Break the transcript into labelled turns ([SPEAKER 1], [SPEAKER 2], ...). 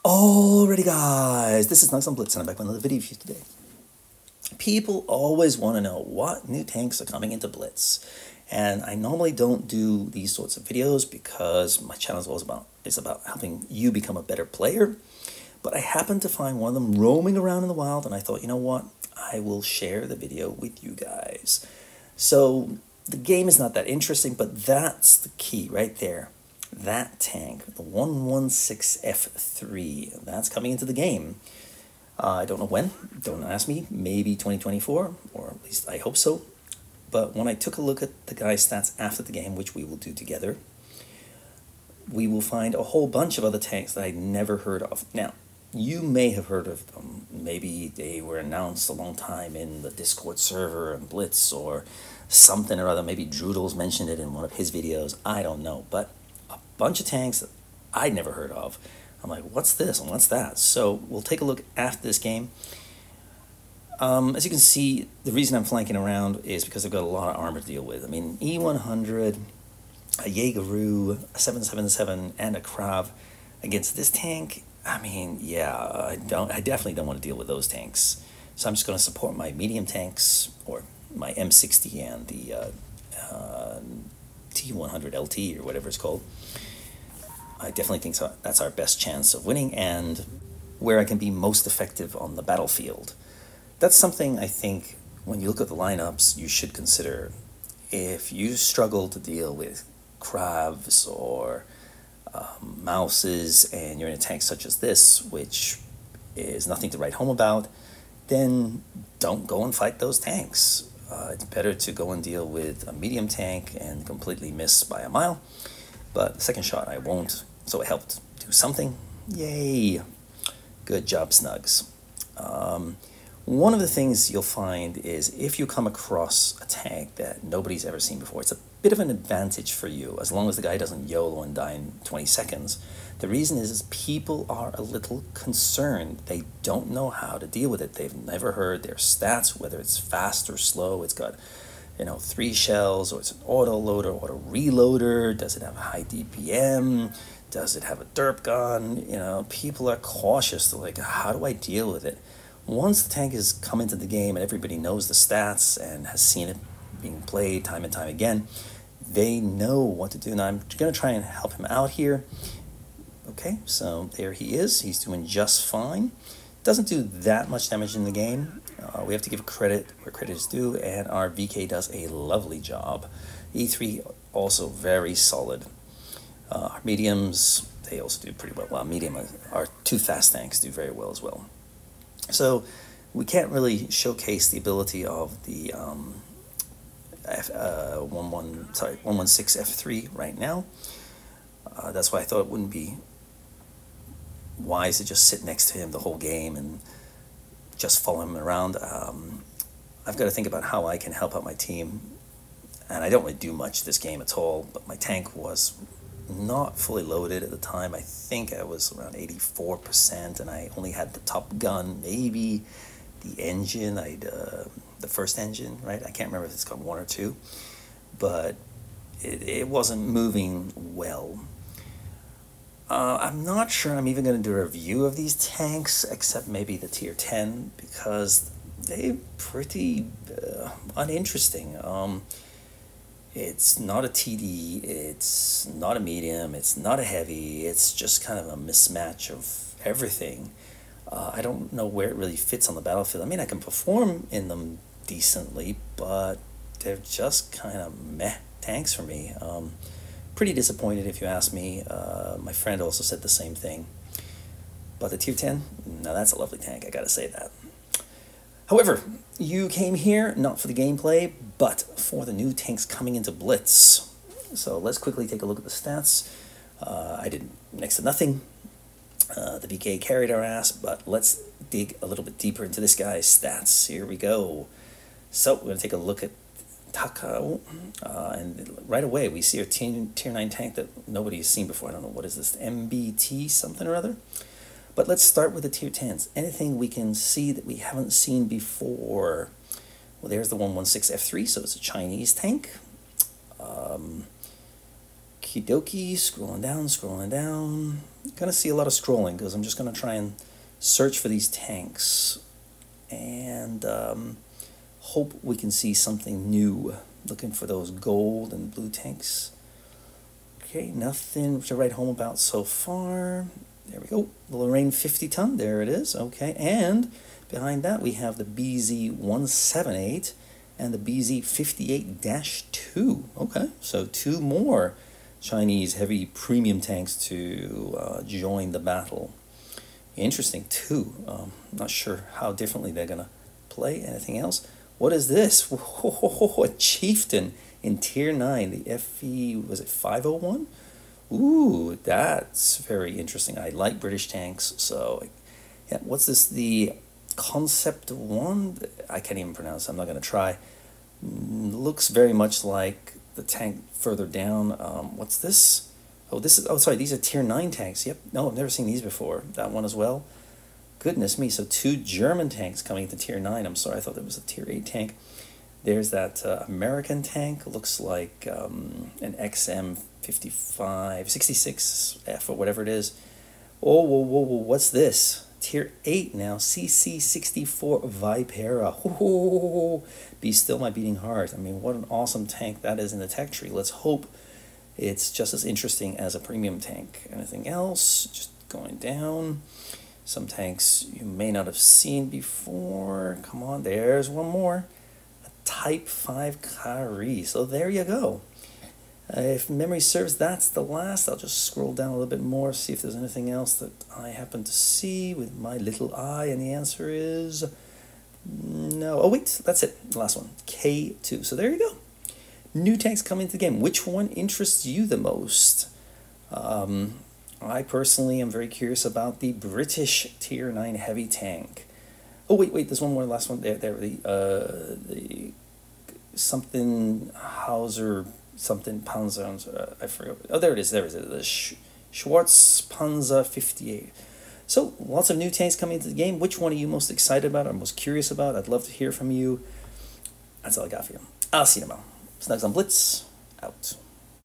[SPEAKER 1] Alrighty guys, this is snugsonblitz and I'm back with another video for you today. People always want to know what new tanks are coming into Blitz. And I normally don't do these sorts of videos because my channel is about helping you become a better player. But I happened to find one of them roaming around in the wild and I thought, you know what, I will share the video with you guys. So the game is not that interesting, but that's the key right there. That tank, the 116F3, that's coming into the game. I don't know when, don't ask me, maybe 2024, or at least I hope so. But when I took a look at the guy's stats after the game, which we will do together, we will find a whole bunch of other tanks that I'd never heard of. Now, you may have heard of them. Maybe they were announced a long time in the Discord server and Blitz or something or other. Maybe Droodles mentioned it in one of his videos. I don't know, but bunch of tanks that I'd never heard of. I'm like, what's this and what's that? So we'll take a look after this game. As you can see, the reason I'm flanking around is because I've got a lot of armor to deal with. I mean, E100, a Jaegeru, a 777, and a Krav against this tank. I mean, yeah, I definitely don't want to deal with those tanks. So I'm just going to support my medium tanks, or my M60 and the T100 LT or whatever it's called. I definitely think so. That's our best chance of winning and where I can be most effective on the battlefield. That's something I think when you look at the lineups you should consider. If you struggle to deal with Kravs or Mouses and you're in a tank such as this, which is nothing to write home about, then don't go and fight those tanks. It's better to go and deal with a medium tank and completely miss by a mile. But the second shot I won't, so it helped do something. Yay! Good job, Snugs. One of the things you'll find is if you come across a tank that nobody's ever seen before, it's a bit of an advantage for you, as long as the guy doesn't YOLO and die in 20 seconds. The reason is people are a little concerned. They don't know how to deal with it. They've never heard their stats, whether it's fast or slow. It's got, 3 shells, or it's an auto loader, auto reloader. Does it have a high DPM? Does it have a derp gun? People are cautious. They're like, how do I deal with it? Once the tank has come into the game and everybody knows the stats and has seen it being played time and time again, they know what to do. Now I'm going to try and help him out here. Okay, so there he is. He's doing just fine. Doesn't do that much damage in the game. We have to give credit where credit is due, and our VK does a lovely job. E3 also very solid. Our mediums, they also do pretty well. Well, our 2 fast tanks do very well as well. So we can't really showcase the ability of the 116F3 right now. That's why I thought it wouldn't be wise to just sit next to him the whole game and just follow him around. I've got to think about how I can help out my team, and I don't really do much this game at all, but my tank was not fully loaded at the time. I think I was around 84%, and I only had the top gun, maybe the engine, the first engine, right? I can't remember if it's got 1 or 2, but it wasn't moving well. I'm not sure I'm even going to do a review of these tanks, except maybe the tier 10, because they're pretty uninteresting. It's not a TD, it's not a medium, it's not a heavy, it's just kind of a mismatch of everything. I don't know where it really fits on the battlefield. I mean, I can perform in them decently, but they're just kind of meh tanks for me. Pretty disappointed if you ask me. My friend also said the same thing. But the tier 10, now that's a lovely tank, I gotta say that. However, you came here not for the gameplay, but for the new tanks coming into Blitz. So let's quickly take a look at the stats. I did next to nothing. The VK carried our ass, but let's dig a little bit deeper into this guy's stats. Here we go. So we're going to take a look at Takao, and right away we see a tier 9 tank that nobody's seen before. I don't know, what is this, MBT something or other? But let's start with the tier 10s. Anything we can see that we haven't seen before. Well, there's the 116F3, so it's a Chinese tank. Kidoki, scrolling down. Gonna see a lot of scrolling because I'm just gonna try and search for these tanks and hope we can see something new. Looking for those gold and blue tanks. Okay, nothing to write home about so far. There we go. The Lorraine 50 ton, there it is. Okay, and behind that we have the BZ-178 and the BZ-58-2. Okay, so two more Chinese heavy premium tanks to join the battle. Interesting too. Not sure how differently they're gonna play. Anything else? What is this? Whoa, a Chieftain in Tier 9. The FE, was it 501? Ooh, that's very interesting. I like British tanks, so yeah. What's this? The Concept 1? I can't even pronounce it. I'm not gonna try. Looks very much like the tank further down. What's this? Oh, this is, oh, sorry, these are Tier 9 tanks. Yep, no, I've never seen these before. That one as well. Goodness me, so two German tanks coming into Tier 9. I'm sorry, I thought there was a Tier 8 tank. There's that American tank. Looks like an XM55, 66F or whatever it is. Oh, whoa, whoa, whoa, what's this? Tier 8 now, CC64 Vipera. Oh, be still my beating heart. I mean, what an awesome tank that is in the tech tree. Let's hope it's just as interesting as a premium tank. Anything else? Just going down. Some tanks you may not have seen before. Come on, there's one more. A Type 5 Kari. So there you go. If memory serves, that's the last. I'll just scroll down a little bit more, see if there's anything else that I happen to see with my little eye, and the answer is no. Oh wait, that's it, the last one, K2. So there you go. New tanks coming into the game. Which one interests you the most? I personally am very curious about the British Tier 9 heavy tank. Oh wait, there's one more, last one. There, the something Hauser, something Panzer, I forgot. Oh, there it is, the Schwarz Panzer 58. So, lots of new tanks coming into the game. Which one are you most excited about or most curious about? I'd love to hear from you. That's all I got for you. I'll see you tomorrow. Snugs on Blitz, out.